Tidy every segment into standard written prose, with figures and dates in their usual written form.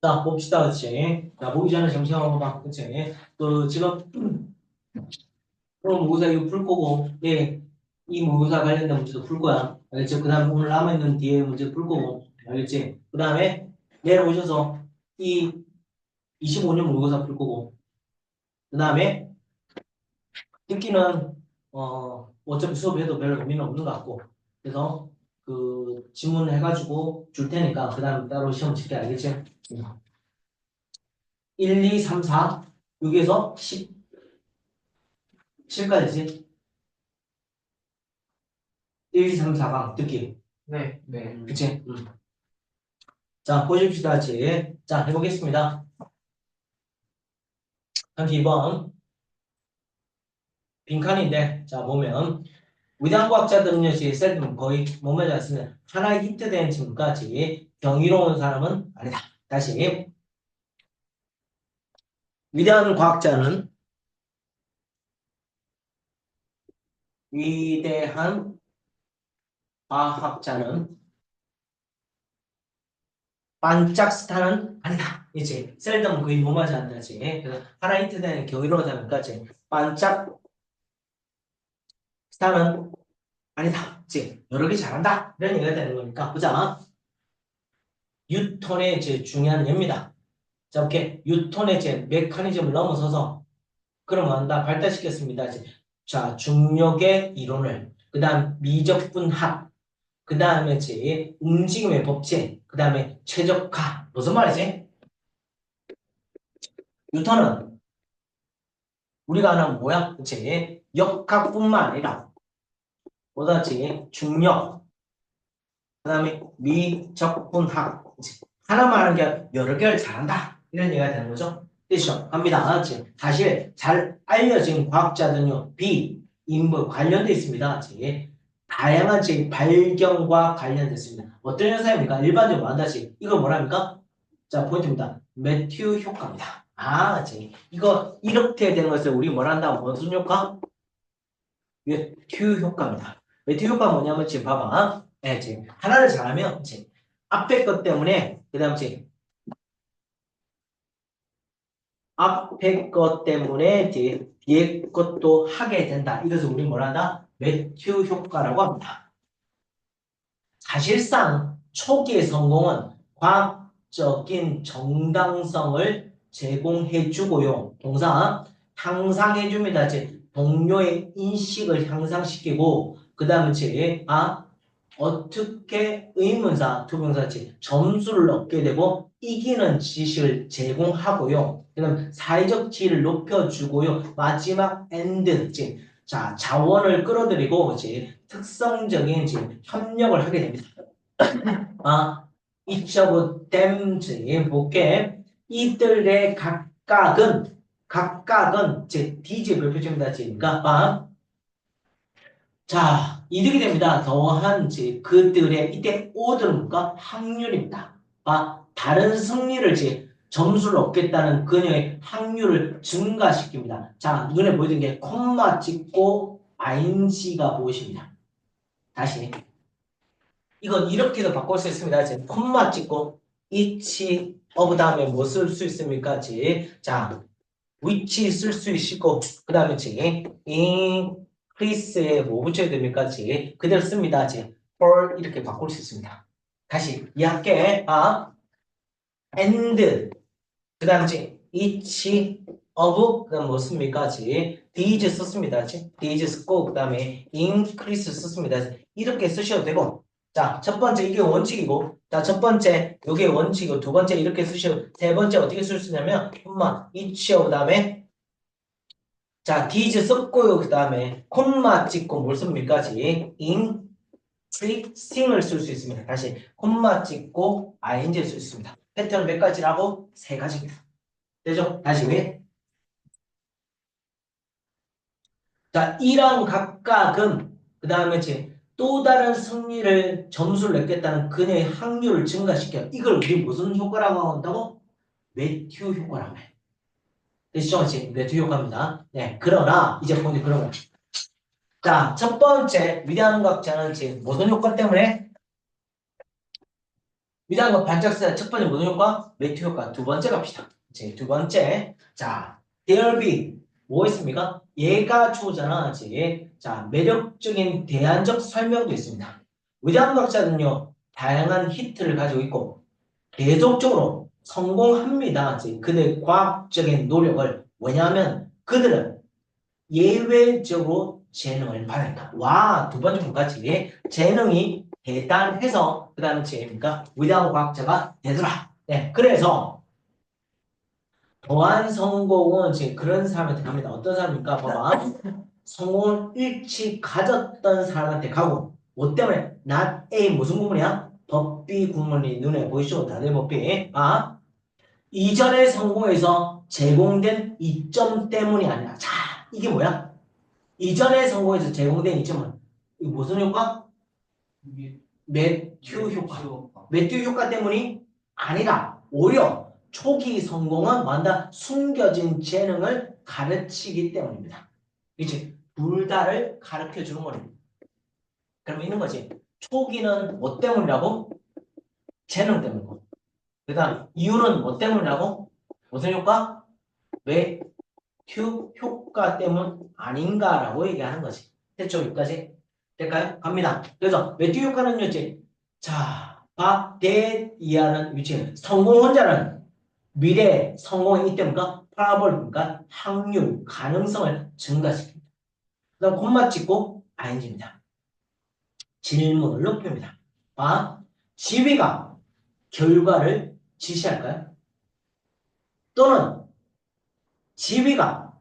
자, 봅시다, 그치? 자, 보기 전에 정신 한번 봐, 그치? 지금, 오늘 모의사 이거 풀 거고, 예, 이 모의사 관련된 문제도 풀 거야. 알겠지? 그 다음에 오늘 남아있는 뒤에 문제 풀 거고, 알겠지? 그 다음에 내일 오셔서 이 25년 모의고사 풀 거고, 그 다음에 듣기는, 어차피 수업해도 별 의미는 없는 것 같고, 그래서 그 질문 해가지고 줄 테니까, 그 다음에 따로 시험 칠게, 알겠지? 1, 2, 3, 4, 여기에서 17까지지? 1, 2, 3, 4강 듣기. 네, 네. 그치? 자, 보십시다. 같이. 자, 해보겠습니다. 32번. 빈칸인데, 자, 보면, 위대한 과학자들은요, 셀은 거의 못 맞지 않습니다. 하나의 힌트된 질문까지 경이로운 사람은 아니다. 다시. 위대한 과학자는, 위대한 과학자는 반짝 스타는 아니다. 이제 셀덤 거의 못 맞지 않다지. 그래서 하나 힌트된 경이로운 사람까지 반짝 스타는 아니다. 즉, 여러 개 잘한다. 이런 얘기가 되는 거니까. 보자. 뉴턴의 제 중요한 예입니다. 자, 오케이. 뉴턴의 제 메커니즘을 넘어서서, 그러면 한다. 발달시켰습니다. 이제. 자, 중력의 이론을, 그 다음 미적분학, 그 다음에 제 움직임의 법칙, 그 다음에 최적화. 무슨 말이지? 뉴턴은 우리가 아는 뭐야? 그치? 역학뿐만 아니라, 뭐다지? 중력, 그 다음에 미적분학. 그치? 하나만 하는 게 여러 개를 잘한다. 이런 얘기가 되는 거죠. 됐죠? 갑니다. 그치? 사실 잘 알려진 과학자들은요, 인물 관련돼 있습니다. 그치? 다양한 발견과 관련됐습니다. 어떤 현상입니까? 일반적으로 한다시. 이거 뭐랍니까? 자, 포인트입니다. 매튜 효과입니다. 그치? 이거 이렇게 되는 것을 우리 뭐란다? 무슨 효과? 매튜 효과입니다. 매튜 효과가 뭐냐면 지금 봐봐. 네, 지금 하나를 잘하면 지금 앞에 것 때문에 그 다음 지금 앞에 것 때문에 뒤에 것도 하게 된다. 이것을 우리 뭐란다? 매튜 효과라고 합니다. 사실상 초기의 성공은 과학적인 정당성을 제공해주고요. 동사 향상해줍니다. 즉 동료의 인식을 향상시키고 그 다음에 어떻게 의문사, 투명사치 점수를 얻게 되고 이기는 지식을 제공하고요. 그다음 사회적 지위를 높여주고요. 마지막 엔드, 자 자원을 끌어들이고 특성적인 협력을 하게 됩니다. each of them 볼게 이들의 각각은 DG 별표점이다. 그러니까 자, 이득이 됩니다. 더한 그들의 이때 오들은 뭔가 확률입니다. 다른 승리를 점수를 얻겠다는 그녀의 확률을 증가시킵니다. 자, 눈에 보이는 게 콤마 찍고 ing가 보이십니다. 다시. 이건 이렇게도 바꿀 수 있습니다. 지금 콤마 찍고 each of 다음에 뭐 쓸 수 있습니까? 자, which 쓸 수 있고 그 다음에 increase에 뭐 붙여야 됩니까? 그대로 씁니다. for 이렇게 바꿀 수 있습니다. 다시 이해할게. and 그 다음 each of 그 다음 뭐 씁니까? these 썼습니다. these 쓰고 그 다음에 increase 썼습니다. 이렇게 쓰셔도 되고 자, 첫 번째 이게 원칙이고 자, 첫 번째 이게 원칙이고 두 번째 이렇게 쓰시고 세 번째 어떻게 쓸 수 있냐면 each of 다음에 자, these 썼고요. 그 다음에 콤마 찍고 뭘 씁니까? increasing을 쓸 수 있습니다. 다시 콤마 찍고 ing를 쓸 수 있습니다. 패턴 몇 가지라고? 세 가지입니다. 되죠? 다시 자, 이런 각각은 그 다음에 또 다른 승리를 점수를 냈겠다는 그녀의 확률을 증가시켜. 이걸 우리 무슨 효과라고 한다고? 매튜 효과라고 해. 되시죠? 매튜 효과입니다. 네, 그러나 이제 보니 그러면 자, 첫 번째 위대한 과학자는 무슨 효과 때문에? 위장과 반짝쇠 첫 번째 모든 효과, 매트 효과 두 번째 갑시다. 이제 두 번째. 자, there be 뭐 있습니까? 얘가 주어잖아. 이제 자, 매력적인 대안적 설명도 있습니다. 위장과학자는요, 다양한 히트를 가지고 있고 계속적으로 성공합니다. 이제 그들 과학적인 노력을 왜냐하면 그들은 예외적으로 재능을 받았다. 와, 두 번째 문까지 재능이 대단해서 그 다음에 재입니까? 위대한 과학자가 되더라. 네, 그래서 더한 성공은 지금 그런 사람한테 갑니다. 어떤 사람입니까? 봐봐. 성공을 일찍 가졌던 사람한테 가고 뭐 때문에? not A 무슨 구문이야? 법비 구문이 눈에 보이시죠? 다들 법비. 아, 이전의 성공에서 제공된 이점 때문이 아니라 자, 이게 뭐야? 이전의 성공에서 제공된 이점은 이거 무슨 효과? 매튜 효과. 매튜 효과 때문이 아니라 오히려 초기 성공은 뭔다? 숨겨진 재능을 가르치기 때문입니다. 그렇지? 둘 다를 가르쳐 주는 거예요. 그럼 있는 거지. 초기는 뭐 때문이라고? 재능 때문이고. 그 다음 이유는 뭐 때문이라고? 무슨 효과? 매튜 효과 때문 아닌가라고 얘기하는 거지. 됐죠? 여기까지? 될까요? 갑니다. 그래서 매튜 효과는요, 이제 자, 대 이하는 위치는 성공 혼자는 미래 성공이 때문인가? 파라볼입니까? 확률, 가능성을 증가시킵니다. 그다음 콤마 찍고 ing입니다. 질문을 높입니다. 지위가 결과를 지시할까요? 또는 지위가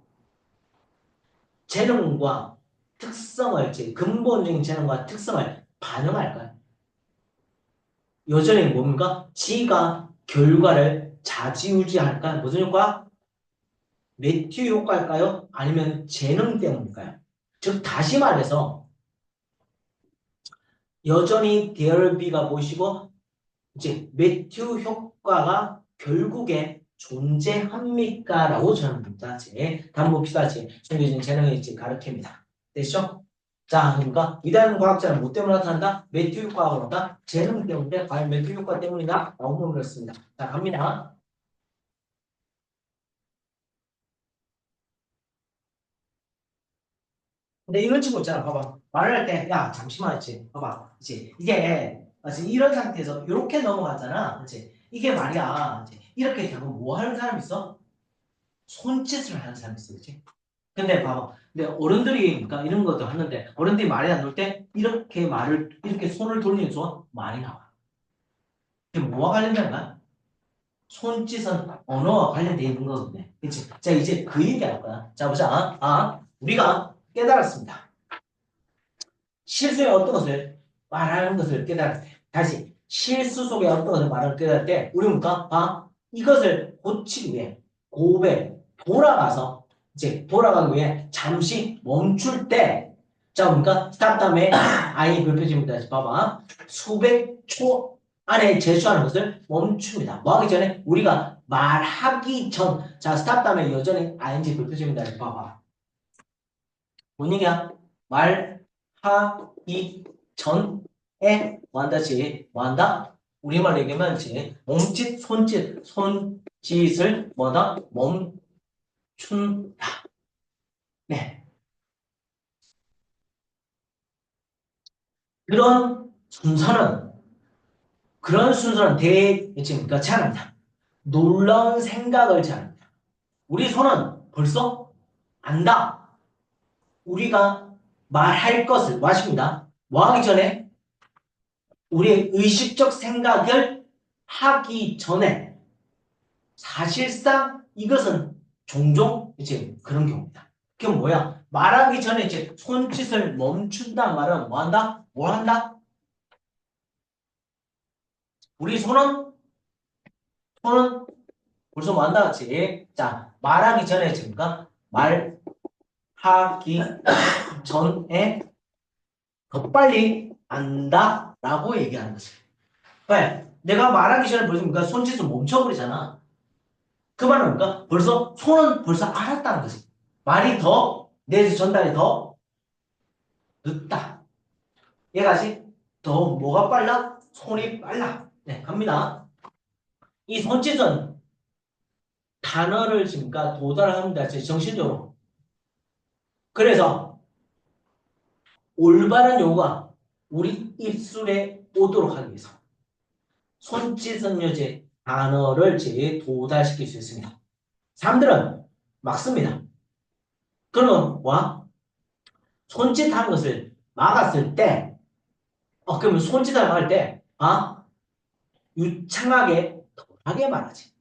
재능과 특성을, 근본적인 재능과 특성을 반영할까요? 여전히 뭡니까? 지가 결과를 좌지우지할까요? 무슨 효과? 매튜 효과일까요? 아니면 재능 때문일까요? 즉 다시 말해서 여전히 DRB가 보시고 이제 매튜 효과가 결국에 존재합니까? 라고 저는 묻다. 다음 봅시다. 숨겨진 재능을 이제 가르칩니다. 됐죠? 자, 그러니까 위대한 과학자는 뭐 때문에 나타난다? 매튜 효과가 그런다? 재능 때문에 과연 매튜 효과 때문이다? 라고 물었습니다. 자, 갑니다. 근데 이런 친구 있잖아. 봐봐. 말을 할 때, 야, 잠시만, 있지. 봐봐. 그치. 이게, 지금 이런 상태에서 이렇게 넘어가잖아. 그치. 이게 말이야. 이제 이렇게 되고 뭐 하는 사람 있어? 손짓을 하는 사람 있어. 그치. 근데 봐봐. 근데 어른들이, 그러니까 이런 것도 하는데, 어른들이 말이 안 나올 때, 이렇게 말을, 이렇게 손을 돌리는 순간 말이 나와. 이게 뭐와 관련된 거야? 손짓은 언어와 관련돼 있는 거거든요. 그치. 자, 이제 그 얘기 할 거야. 자, 보자. 우리가 깨달았습니다. 실수에 어떤 것을 말하는 것을 깨달을 때 다시 실수 속에 어떤 것을 말하는 것을 깨달을 때 우리 뭡니까? 이것을 고치기 위해 고백 돌아가서 이제 돌아가기 위해 잠시 멈출 때 자, 뭡니까? 스탑 다음에 I 별표집니다. 봐봐. 수백 초 안에 제시하는 것을 멈춥니다. 뭐 하기 전에? 우리가 말하기 전. 자, 스탑 다음에 여전히 ING 별표집니다. 봐봐. 뭔 얘기야? 말하기 전에 뭐한다지? 뭐한다? 우리말로 얘기하면 이제 몸짓, 손짓을 뭐다? 멈춘다. 네. 그런 순서는 그런 순서는 그러니까 제한합니다. 놀라운 생각을 제한합니다. 우리 손은 벌써 안다. 우리가 말할 것을 마십니다. 뭐 하기 전에? 우리의 의식적 생각을 하기 전에 사실상 이것은 종종 이제 그런 경우입니다. 그게 뭐야? 말하기 전에 이제 손짓을 멈춘다 말은 뭐 한다? 뭘 한다? 우리 손은 벌써 뭐 한다 같이. 자, 말하기 전에 지금까 말하기 전에 더 빨리 안다라고 얘기하는 거지. 왜? 내가 말하기 전에 벌써 뭔가 손짓을 멈춰버리잖아. 그 말은 뭔가 벌써 손은 벌써 알았다는 거지. 말이 더 내 전달이 더 늦다. 얘가 지 더 뭐가 빨라? 손이 빨라. 네, 갑니다. 이 손짓은 단어를 지금까 도달합니다. 정신적으로. 그래서 올바른 요가 우리 입술에 오도록 하기 위해서 손짓은 요제 단어를 도달시킬 수 있습니다. 사람들은 막습니다. 그러면 뭐? 손짓하는 것을 막았을 때, 그러면 손짓을 막을 때, 유창하게 덜하게 말하지.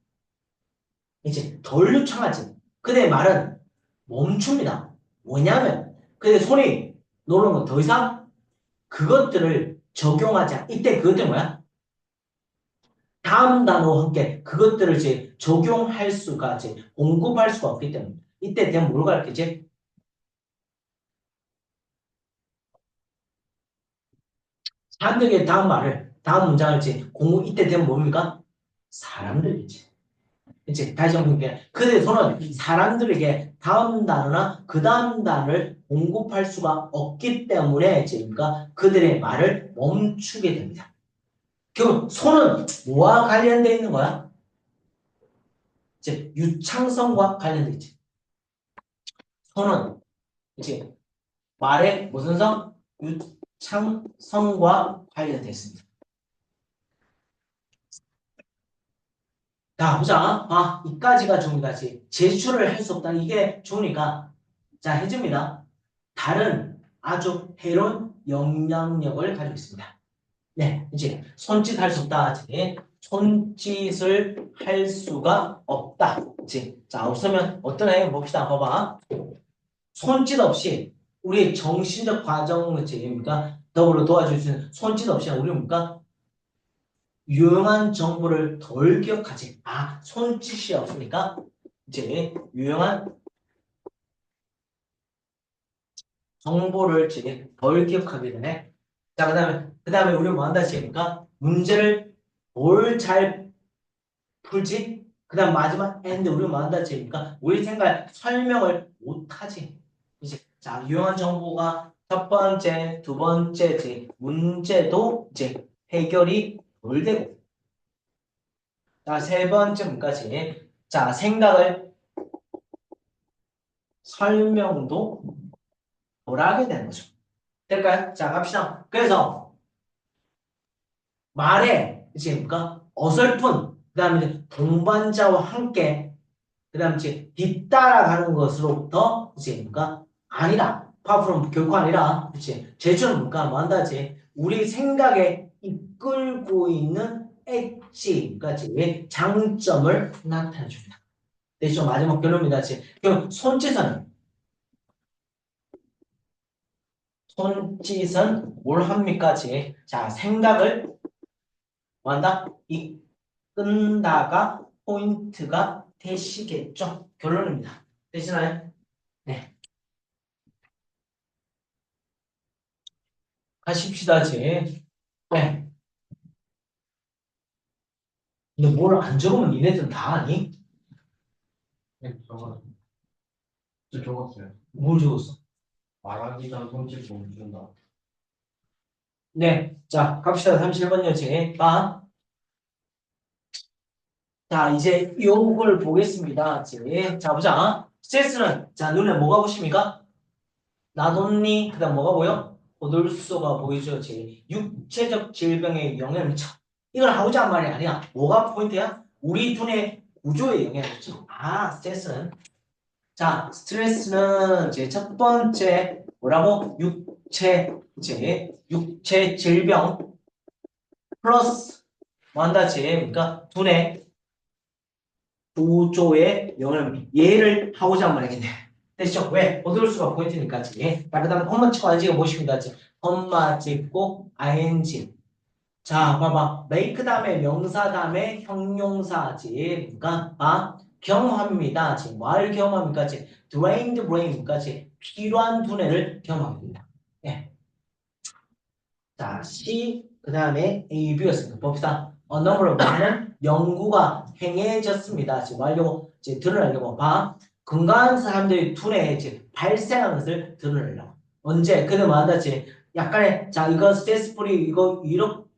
이제 덜 유창하지. 그대 말은 멈춥니다. 뭐냐면, 그대 손이 노는 건 더 이상 그것들을 적용하지 않아. 이때 그것들 뭐야? 다음 단어와 함께 그것들을 적용할 수가, 공급할 수가 없기 때문에. 이때 되면 뭘 가르치지? 사람들에게 다음 문장을 공부, 이때 되면 뭡니까? 사람들이지. 이제 다시 한번 볼게요. 그들의 손은 사람들에게 다음 단어나 그 다음 단어를 공급할 수가 없기 때문에 그러니까 그들의 말을 멈추게 됩니다. 그럼 손은 뭐와 관련되어 있는 거야? 이제 유창성과 관련되어 있지. 손은 이제 말의 무슨 성? 유창성과 관련되어 있습니다. 자, 보자. 이까지가 좋으니까 제출을 할 수 없다는 이게 좋으니까 자, 해줍니다. 다른 아주 해로운 영향력을 가지고 있습니다. 네, 이제 손짓할 수 없다. 손짓을 할 수가 없다. 자, 없으면 어떤 애 봅시다. 봐봐. 손짓 없이 우리의 정신적 과정을 더불어 도와줄 수 있는 손짓 없이 우리는 뭡니까? 유용한 정보를 덜 기억하지. 손짓이 없으니까 이제 유용한 정보를 덜 기억하게 되네. 자, 그 다음에 우리 뭐 한다 했습니까? 문제를 뭘 잘 풀지? 그 다음 마지막 and 우리 뭐 한다 했습니까? 우리 생각 설명을 못하지. 이제 자, 유용한 정보가 첫 번째, 두 번째 문제도 해결이 덜 되고 자, 세 번째까지 자, 생각을 설명도 덜 하게 되는 거죠. 될까요? 자, 갑시다. 그래서 말에 뭡니까? 어설픈 그다음에 동반자와 함께 그다음에 뒤따라가는 것으로부터 뭡니까? 아니라 파프롬 결코 아니라 제주는 뭔가 뭐 한다지 우리 생각에 이끌고 있는 엣지 장점을 나타내 줍니다. 대신 마지막 결론입니다. 그럼 손짓은 뭘 합니까? 자, 생각을 완다 이끈다가 포인트가 되시겠죠? 결론입니다. 되시나요? 네. 가십시다, 네. 근데 뭘 안 적으면 니네들은 다 아니? 네, 저 적었어요. 뭘 적었어? 말하기가 손짓 멈춘다. 네. 자, 갑시다. 31번요, 자, 이제 요걸 보겠습니다. 자, 보자. 스트레스는, 자, 눈에 뭐가 보십니까? 나돈니, 그 다음 뭐가 보여? 고돌소가 보이죠? 육체적 질병에 영향을 미쳐. 이걸 하고자 한 말이 아니야. 뭐가 포인트야? 우리 두뇌 구조에 영향을 미쳐. 스트레스는. 자, 스트레스는 첫 번째, 뭐라고? 육체 질병, 플러스, 뭐 한다, 그러니까 두뇌 구조에 영향을, 얘를 하고자 한 말이겠네. 됐죠? 왜? 어두울수가 포인트니까. 자, 그 다음에 콤마 찍고 ING가 무엇입니까? 콤마 찍고 ING. 자, 봐봐. make 다음에 명사 다음에 형용사지. 그러니까, 경험합니다. 뭘 경험합니까? drained brain입니까? 필요한 두뇌를 경험합니다. 예. 자, C, 그 다음에 A, B였습니다. 봅시다. number 많은 연구가 행해졌습니다. 지금 하려고, 드러내려고 건강한 사람들의 두뇌에 발생하는 것을 드러내려고. 언제? 그는 뭐 한다지? 약간의, 자, 이거 스트레스 프리, 이거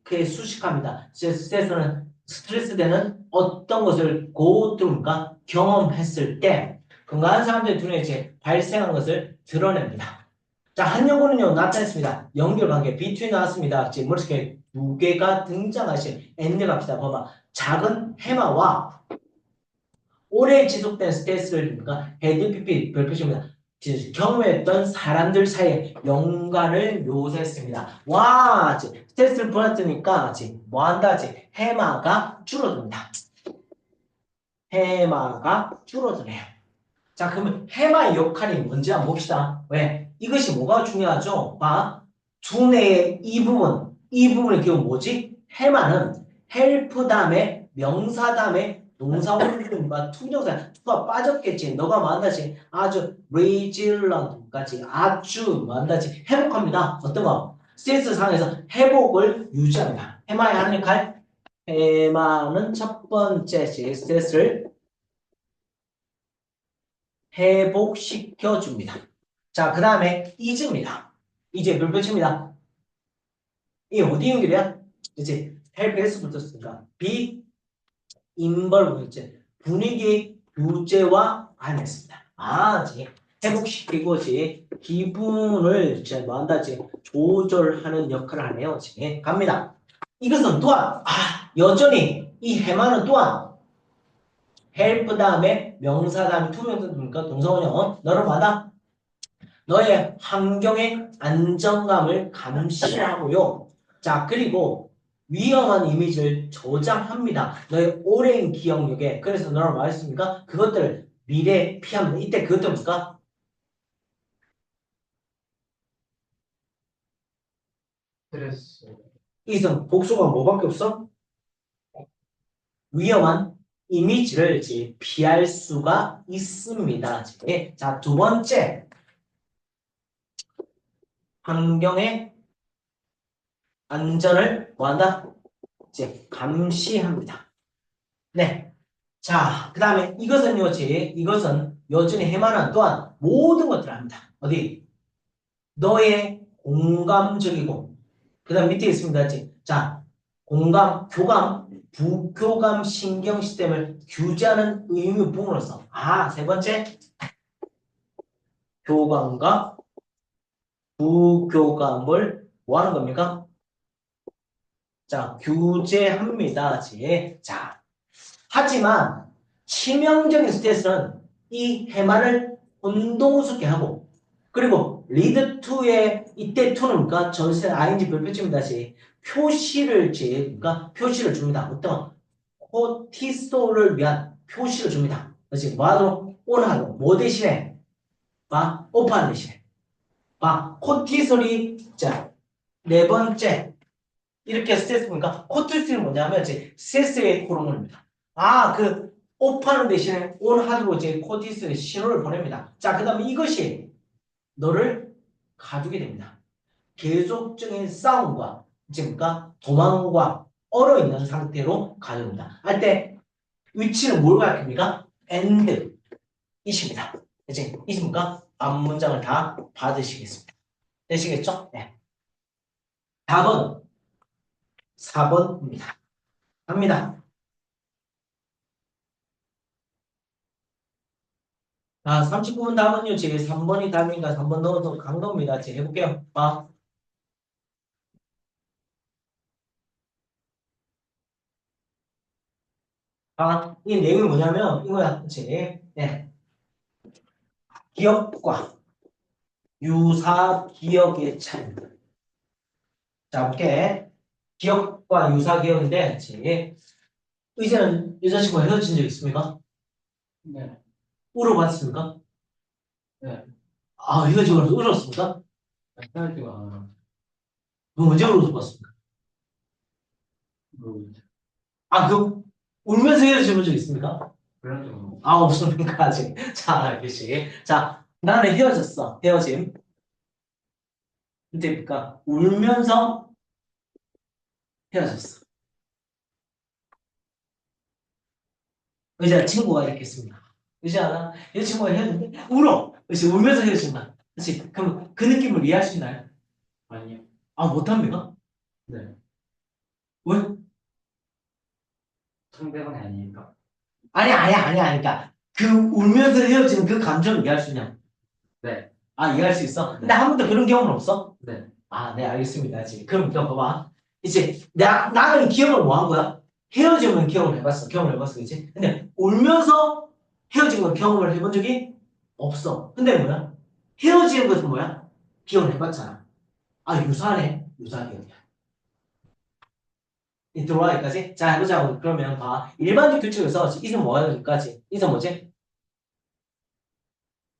그게 수식합니다. 스트레스는 스트레스 되는 어떤 것을 고통과 경험했을 때 건강한 사람들의 눈에 이제 발생한 것을 드러냅니다. 자, 한 연구는요, 나타냈습니다. 연결관계, B2에 나왔습니다. 지금 머릿속에 두 개가 등장하신 N을 갑시다. 봐봐. 작은 해마와 오래 지속된 스트레스를 그러니까 헤드피피 별표입니다. 경험했던 사람들 사이에 연관을 묘사했습니다. 와, 스트레스를 받았으니까 뭐 한다? 해마가 줄어듭니다. 해마가 줄어드네요. 자, 그러면 해마의 역할이 뭔지 한번 봅시다. 왜? 이것이 뭐가 중요하죠? 봐. 두뇌의 이 부분의 기억 뭐지? 해마는 헬프 다음에 명사 다음에 동사 원리과 투정사 투가 빠졌겠지. 너가 뭐한다지? 아주 레질런트까지 아주 뭐한다지? 회복합니다. 어떤 거? 스트레스 상황에서 회복을 유지합니다. 해마의 하는 역할? 해마는 첫 번째 스트레스를 회복시켜 줍니다. 자, 그 다음에 이즈입니다. 이제 몇 번째입니다. 이 어디 연결이야? 이제 헬프에서 붙었으니까 비 인벌브 이제 분위기 교제와 관했습니다. 아, 이제 회복시키고 이제 기분을 이제 뭐 한다지 조절하는 역할을 하네요. 이제 갑니다. 이것은 또한 여전히 이 해마는 또한 헬프 다음에 명사 다음에 투명사니까 동사원형 너를 받아 너의 환경의 안정감을 감시하고요. 자, 그리고 위험한 이미지를 저장합니다. 너의 오랜 기억력에. 그래서 너랑 말했습니까? 그것들을 미래에 피합니다. 이때 그것들 뭡니까? 스트레스. 이성 복수가 뭐밖에 없어? 위험한 이미지를 이제 피할 수가 있습니다. 이제. 자, 두 번째. 환경의 안전을 뭐한다? 이제 감시합니다. 네. 자, 그 다음에 이것은 여전히 해마는 또한 모든 것들을 합니다. 어디? 너의 공감적이고, 그 다음 밑에 있습니다. 자, 공감, 교감, 부교감 신경 시스템을 규제하는 의무 부분으로서, 세 번째, 교감과 부교감을 뭐 하는 겁니까? 자, 규제합니다. 자, 하지만 치명적인 스트레스는 이 해마를 혼동스럽게 하고 그리고 리드 2의 이때 2는 뭔가 전세 ing 별표쯤 다시 그러니까 표시를 줍니다. 어떤 코티솔을 위한 표시를 줍니다. 그렇지? 뭐하도록? 온하도록. 뭐 대신에? 오프하는 대신에. 코티솔이 자, 네 번째 이렇게 스트레스 보니까 코티솔은 뭐냐면 이제 스트레스의 호르몬입니다. 그 오프하는 대신에 온하도록 이제 코티솔의 신호를 보냅니다. 자, 그 다음에 이것이 너를 가두게 됩니다. 계속적인 싸움과 그러니까 도망과 얼어있는 상태로 가둡니다. 할 때 위치는 뭘 가르칩니까? and 이십니다. 이제 이십니까? 앞 문장을 다 받으시겠습니다. 되시겠죠? 네. 답은 4번입니다. 갑니다. 39분 답은요. 제 3번이 답인가 3번 넣어서 강도입니다. 제가 해볼게요. 이 내용이 뭐냐면 이거야. 그치? 네. 기억과 유사 기억의 차이입니다. 자, 볼게. 기억과 유사 기억인데, 그치? 의사는 여자친구가 헤어진 적 있습니까? 네. 울어봤습니까? 네. 헤어지고 나서 울었습니까? 스타일드가 안 그럼 언제 울어봤습니까? 모르겠어요. 울면서 헤어진 적 있습니까? 그런 적은 없어요. 없습니까? 아직. 자, 그치. 자, 나는 헤어졌어. 헤어짐. 근데니까 울면서 헤어졌어. 의자 친구가 이렇게 했습니다. 의자 여자친구가 헤어졌는데 울어. 그렇지. 울면서 헤어진다. 그렇지. 그럼 그 느낌을 이해할 수 있나요? 아니요. 못합니까? 네. 왜? 상대방이 아니니까. 아니야. 그러니까 그 울면서 헤어지는 그 감정 이해할 수 있냐? 네. 아, 이해할 수 있어? 근데 한 번도 그런 경험은 없어? 네. 아, 네, 알겠습니다. 지금. 그럼 이거 봐봐. 이제 나는 기억을 뭐 한 거야? 헤어지면 경험을 해봤어. 경험을 해봤어. 그치? 근데 울면서 헤어진 건 경험을 해본 적이 없어. 근데 뭐야? 헤어지는 것은 뭐야? 기억을 해봤잖아. 아, 유사하네. 유사한 기억이야. 이 들어와 여기까지? 자, 해보자고. 그러면 봐. 일반적 규칙에서 이건 뭐야? 여기까지. 이건 뭐지?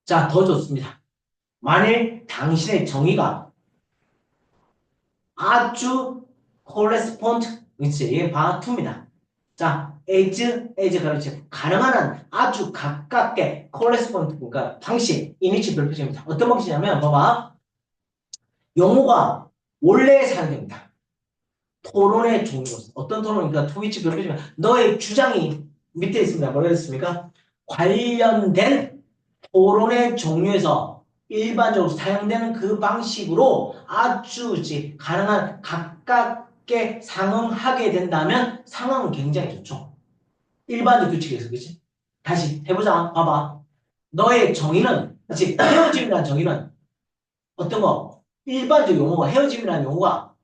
자, 더 좋습니다. 만일 당신의 정의가 아주 correspond, 그치? 바투입니다. 자, as 가르치 가능한 한 아주 가깝게 correspond, 그러니까 방식, 이니치 별표정입니다. 어떤 방식이냐면, 봐봐. 용어가 원래 사용됩니다. 토론의 종류로서. 어떤 토론이니까 토위치 별표지만 너의 주장이 밑에 있습니다. 뭐라 했습니까? 관련된 토론의 종류에서 일반적으로 사용되는 그 방식으로 아주 가능한 가깝게 상응하게 된다면 상황은 굉장히 좋죠. 일반적 규칙에서 그치? 다시 해보자. 봐봐. 너의 정의는 그치? 헤어짐이라는 정의는 어떤 거? 일반적 용어가 헤어짐이라는 용어가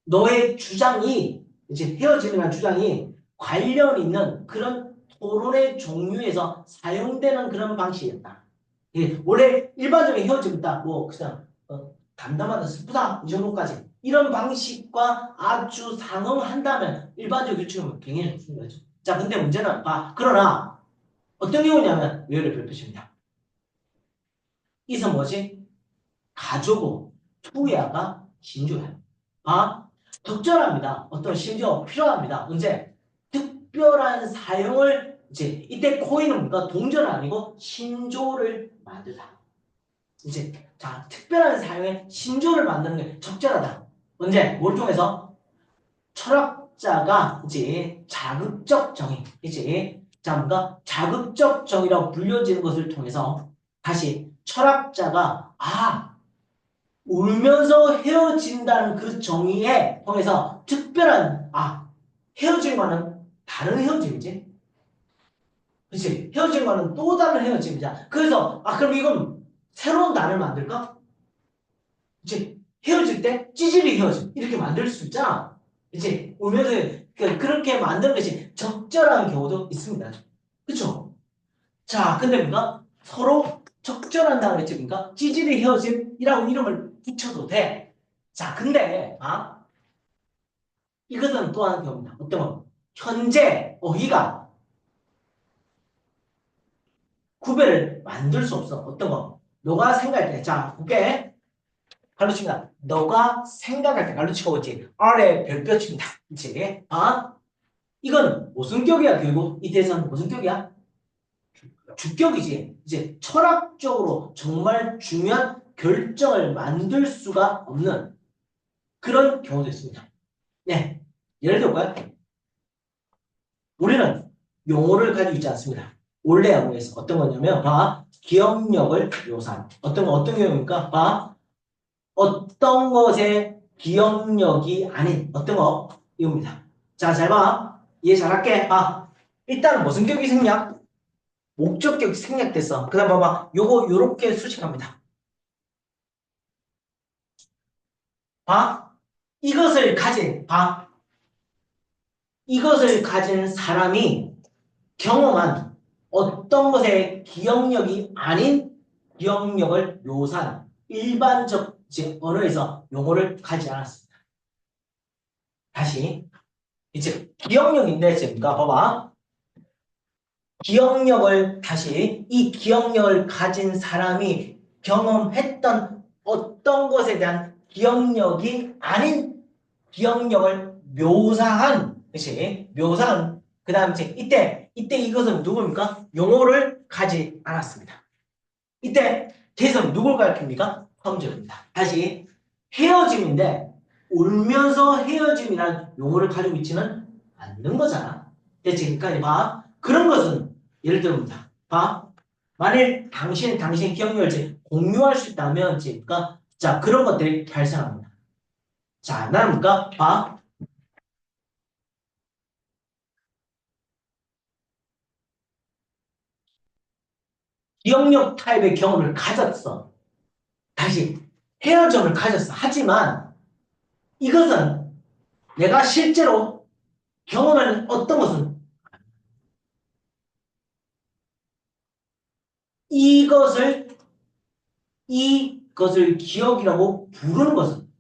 너의 주장이 이제 헤어짐이라는 주장이 관련 있는 그런 토론의 종류에서 사용되는 그런 방식이었다. 예, 원래 일반적인 헤어짐 있다. 뭐 그냥 담담하다, 슬프다 이 정도까지 이런 방식과 아주 상응한다면 일반적 규칙은 굉장히 좋습니다. 자, 근데 문제는 그러나 어떤 경우냐면 외래를 별표십니다. 이서 뭐지? 가족고 투야가 신조야. 적절합니다. 어떤 심지어 필요합니다. 언제? 특별한 사용을 이제 이때 코인은 뭔가 동전 아니고 신조를 만들다. 이제 자 특별한 사용에 신조를 만드는 게 적절하다. 언제? 뭘 통해서? 철학자가 이제 자극적 정의 이제 자 뭔가 자극적 정의라고 불려지는 것을 통해서 다시 철학자가 울면서 헤어진다는 그 정의에 통해서 특별한 헤어짐과는 다른 헤어짐이지. 그렇지? 헤어짐과는 또 다른 헤어짐이자. 그래서 그럼 이건 새로운 단어를 만들까? 그렇지? 헤어질 때 찌질이 헤어짐 이렇게 만들 수 있잖아. 그렇지? 울면서 그렇게 만드는 것이 적절한 경우도 있습니다. 그렇죠? 자, 근데 뭔가 서로 적절한 단어를 찍으니까 찌질이 헤어짐이라고 이름을 붙여도 돼. 자, 근데 이것은 또 하나 경우입니다. 어떤 거? 현재 어휘가 구별을 만들 수 없어. 어떤 거? 너가 생각할 때, 자, 볼게. 가르칩니다. 너가 생각할 때 가르치고 있지. R의 별표칩니다. 그치? 이건 무슨 격이야, 결국? 이 대사는 무슨 격이야? 주격이지. 이제 철학적으로 정말 중요한 결정을 만들 수가 없는 그런 경우도 있습니다. 네. 예를 들어볼까요? 우리는 용어를 가지고 있지 않습니다. 원래 영어에서 어떤 거냐면 기억력을 묘사한 어떤 경우입니까? 어떤 것의 기억력이 아닌 어떤 거 이겁니다. 자, 잘 봐. 이해 잘할게. 일단은 무슨 격이 생략? 목적격이 생략됐어. 그 다음 봐봐. 요렇게 수식합니다. 이것을 가진 이것을 가진 사람이 경험한 어떤 것의 기억력이 아닌 기억력을 묘사한 일반적 언어에서 용어를 가지 않았습니다. 다시 이제 기억력인데 지금 봐봐. 기억력을 다시 이 기억력을 가진 사람이 경험했던 어떤 것에 대한 기억력이 아닌 기억력을 묘사한 그치? 묘사한 그 다음 이때 이것은 누굽니까? 용어를 가지 않았습니다. 이때 대선 누굴 가리킵니까? 성적입니다. 다시 헤어짐인데 울면서 헤어짐이란 용어를 가지고 있지는 않는 거잖아. 됐지? 그러니까 그런 것은 예를 들어봅니다. 만일 당신의 기억력을 공유할 수 있다면 자 그런 것들이 발생합니다. 자 나는 기억력 타입의 경험을 가졌어. 다시 헤어점을 가졌어. 하지만 이것은 내가 실제로 경험하는 어떤 것은 이것을 이것을 기억이라고 부르는 것은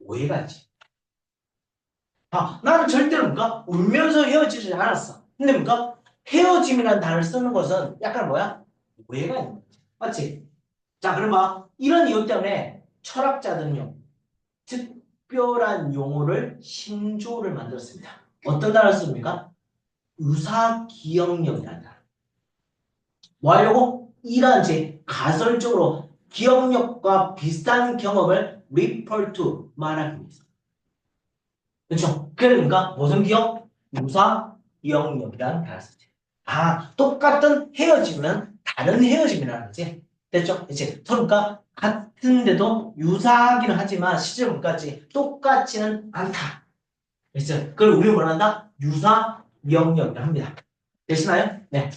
오해가 있지. 아, 나는 절대로 뭔가 울면서 헤어지지 않았어. 근데 뭔가 헤어짐이라는 단어를 쓰는 것은 약간 뭐야? 오해가 있는 거지. 맞지? 자, 그럼 봐. 이런 이유 때문에 철학자들은요, 특별한 용어를 신조어를 만들었습니다. 어떤 단어를 씁니까? 유사기억력이라는 단어. 뭐 하려고? 이런 제 가설적으로 기억력과 비슷한 경험을 refer to 말하기 위해서. 그렇죠? 그러니까 무슨 기억? 유사 기억력이라는 단어를 쓰지. 아, 똑같은 헤어짐은 다른 헤어짐이라는 거지. 됐죠? 이제 그러니까 같은데도 유사하기는 하지만 실제 문까지 똑같지는 않다. 됐죠? 그걸 우리는 뭐라 한다? 유사 기억력이라 합니다. 되시나요? 네.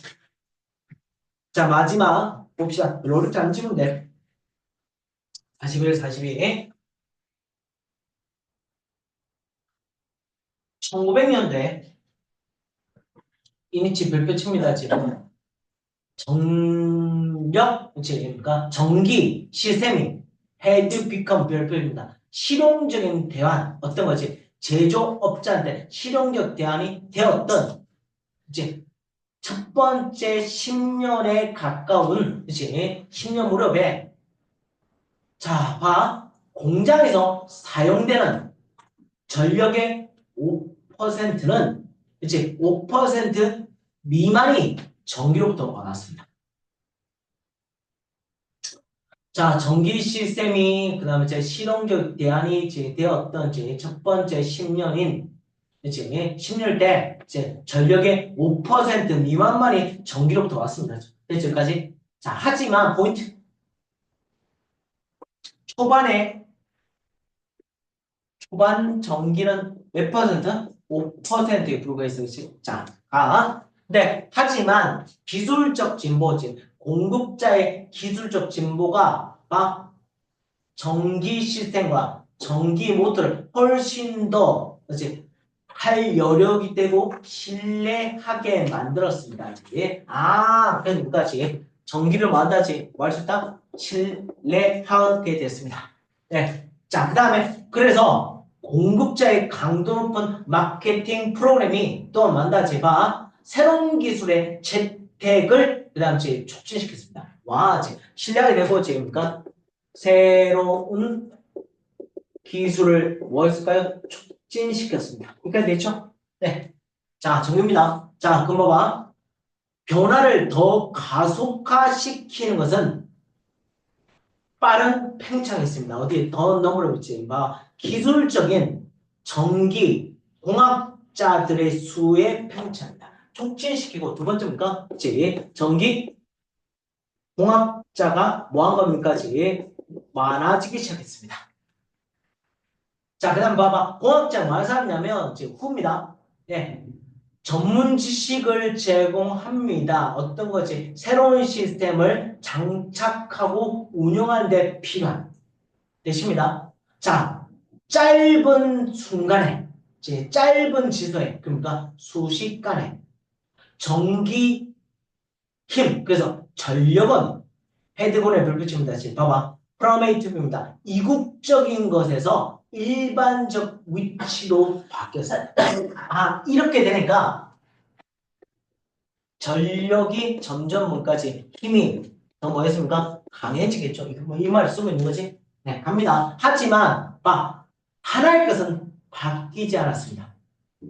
자, 마지막 봅시다. 로르트 안 찍으면 돼. 41, 42. 1900년대 이니치 별표 칩니다, 지금. 정력, 그러니까 전기 시스템이 had become 별표입니다. 실용적인 대안, 어떤 거지? 제조업자한테 실용적 대안이 되었던, 이제 첫 번째 10년에 가까운, 이제 10년 무렵에, 자, 봐. 공장에서 사용되는 전력의 5%는 이제 5% 미만이 전기로부터 나왔습니다. 자, 전기 시스템이 그다음에 제 실용적 대안이 이제 되었던 제 첫 번째 10년인 이제 10년 때 이제 전력의 5% 미만만이 전기로부터 왔습니다. 지금까지. 자, 하지만 포인트 초반에 초반 전기는 몇 퍼센트? 5%에 불과했어요. 자, 네. 하지만 기술적 진보, 즉 공급자의 기술적 진보가 전기 시스템과 전기 모터를 훨씬 더 이제 할 여력이 되고 신뢰하게 만들었습니다. 예. 아, 그래서 뭐까지 전기를 만다지 뭐 할 수 있다? 신뢰하게 됐습니다. 네. 자, 그 다음에 그래서 공급자의 강도 높은 마케팅 프로그램이 또 만다지 봐. 새로운 기술의 채택을 그 다음 에 촉진시켰습니다. 와, 이제 신뢰하게 되고 지금 그러니까 새로운 기술을 뭐 했을까요? 촉진시켰습니다. 그러니까 됐죠? 네. 자, 정리입니다. 자, 그럼 봐봐. 변화를 더 가속화시키는 것은 빠른 팽창이 있습니다. 어디에 더 넘어를 붙지? 기술적인 전기 공학자들의 수의 팽창입니다. 촉진시키고 두 번째입니까? 전기 공학자가 뭐 한 겁니까? 많아지기 시작했습니다. 자, 그 다음 봐봐. 공학자 많은 사람이냐면 지금 후입니다. 예. 전문 지식을 제공합니다. 어떤 거지? 새로운 시스템을 장착하고 운영하는 데 필요한 뜻입니다. 자, 짧은 순간에, 짧은 지소에, 그러니까 수시간에 전기 힘, 그래서 전력은 헤드본에 불 붙입니다. 지금 봐봐. 프라메이트입니다. 이국적인 것에서 일반적 위치로 바뀌었어요. 아, 이렇게 되니까 전력이 점점 뭐까지 힘이 더 뭐였습니까? 강해지겠죠. 이거 뭐 이 말을 쓰고 있는 거지? 네, 갑니다. 하지만 하나의 것은 바뀌지 않았습니다.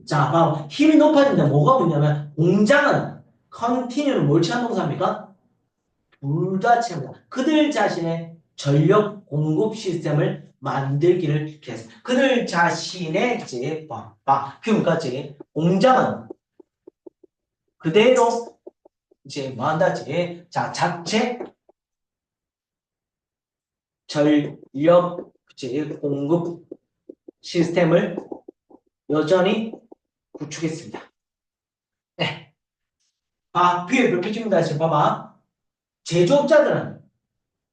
자, 바로 힘이 높아진다. 뭐가 뭐냐면 공장은 컨티뉴는 뭘 취한 동사입니까? 불가치합니다. 그들 자신의 전력 공급 시스템을 만들기를 기했습니다. 그들 자신의 그러니까 공장은 그대로 뭐 한다지? 자, 자체 전력 공급 시스템을 여전히 구축했습니다. 네. B의 몇 표쯤입니다. 지금 봐봐. 제조업자들은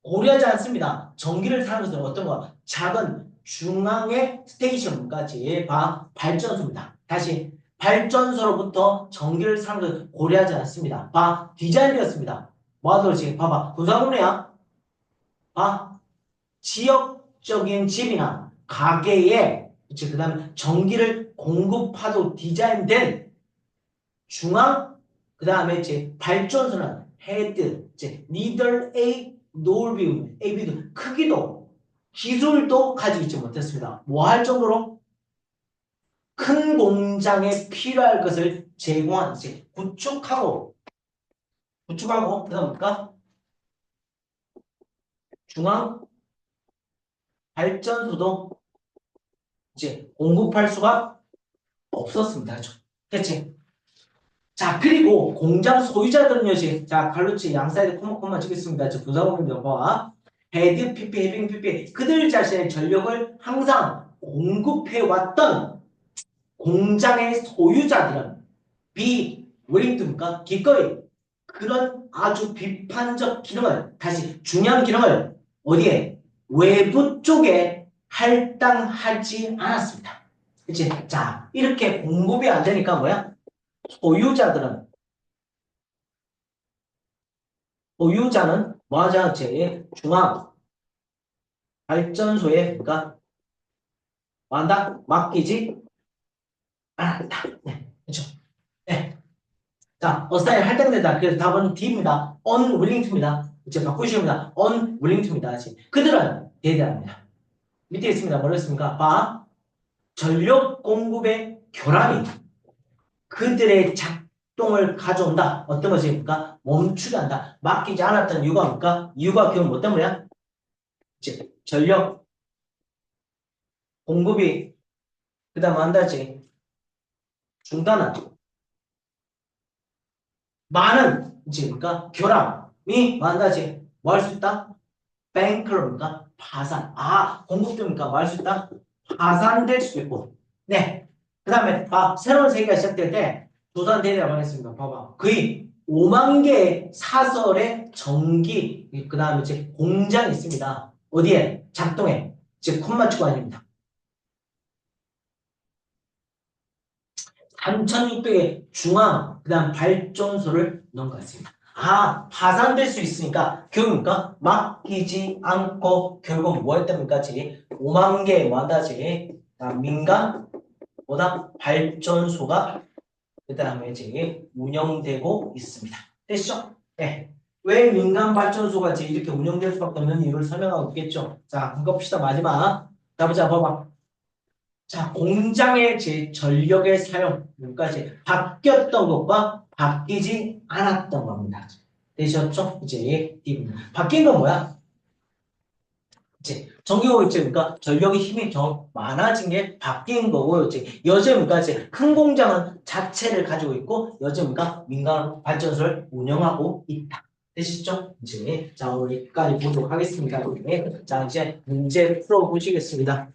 고려하지 않습니다. 전기를 사는 것은 어떤 거? 작은 중앙의 스테이션까지 발전소입니다. 다시 발전소로부터 전기를 사는 것을 고려하지 않습니다. 디자인되었습니다. 뭐하도록 지금 봐봐. 군사분해야. 지역적인 집이나 가게에 그 다음에 전기를 공급하도록 디자인된 중앙 그 다음에 이제 발전소는 헤드 이제 니들 A 놀비움 AB도 크기도 기술도 가지고 있지 못했습니다. 뭐 할 정도로 큰 공장에 필요할 것을 제공한 이제 구축하고 그다음 뭡니까 중앙 발전소도 이제 공급할 수가 없었습니다. 그렇지? 자, 그리고 공장 소유자들은요, 자, 갈루치 양사이드 코마 찍겠습니다. 저 부사모님 영어와 헤드 PP, 헤빙 PP, 그들 자신의 전력을 항상 공급해왔던 공장의 소유자들은 웨이트입니까? 기꺼이 그런 아주 비판적 기능을, 다시 중요한 기능을 어디에? 외부 쪽에 할당하지 않았습니다. 그치? 자, 이렇게 공급이 안 되니까 뭐야? 소유자는 뭐 하지 않지? 중앙 발전소에 그러니까 완다 맡기지 않았다. 네, 그렇죠. 네. 자, 어사인 할당된다. 그래서 답은 D입니다. unwilling to입니다. 이제 바꾸시옵니다. unwilling to입니다. 그들은 대대합니다. 밑에 있습니다. 뭐랬습니까? 전력 공급의 결함이 그들의 작동을 가져온다. 어떤 것입니까? 멈추게 한다. 맡기지 않았던 이유가 뭡니까? 이유가 그 뭐 때문이야? 이제 전력 공급이 그 다음 한다지 중단한 많은 이제 그러니까 결함이 만다지 뭐 할 수 있다? 뱅크로니까 파산. 공급되니까 뭐 할 수 있다? 파산될 수 있고. 네. 그 다음에 새로운 세계가 시작될 때 조선 대대라고 하겠습니다. 봐봐. 거의 5만 개의 사설의 전기 그 다음에 이제 공장이 있습니다. 어디에? 작동에. 즉 콤마 추가 아닙니다. 3,600의 중앙 그 다음 발전소를 넣은 것 같습니다. 파산될 수 있으니까 결국니까 맡기지 않고 결국 뭐 했답니까? 5만 개 뭐한다지 민간 보다 발전소가 그 다음에 운영되고 있습니다. 됐죠? 네. 왜 민간 발전소가 이렇게 운영될 수밖에 없는 이유를 설명하고 있겠죠? 자, 그거 봅시다. 마지막. 자, 보자. 봐봐. 자, 공장의 전력의 사용, 여기까지 바뀌었던 것과 바뀌지 않았던 겁니다. 되셨죠? 이제 바뀐 건 뭐야? 이제 전기고 그러니까 전력의 힘이 더 많아진 게 바뀐 거고 여제니까 큰 공장은 자체를 가지고 있고 여제니까 민간 발전소를 운영하고 있다. 되시죠? 이제 자, 오늘 여기까지 보도록 하겠습니다. 자, 이제 문제 풀어 보시겠습니다.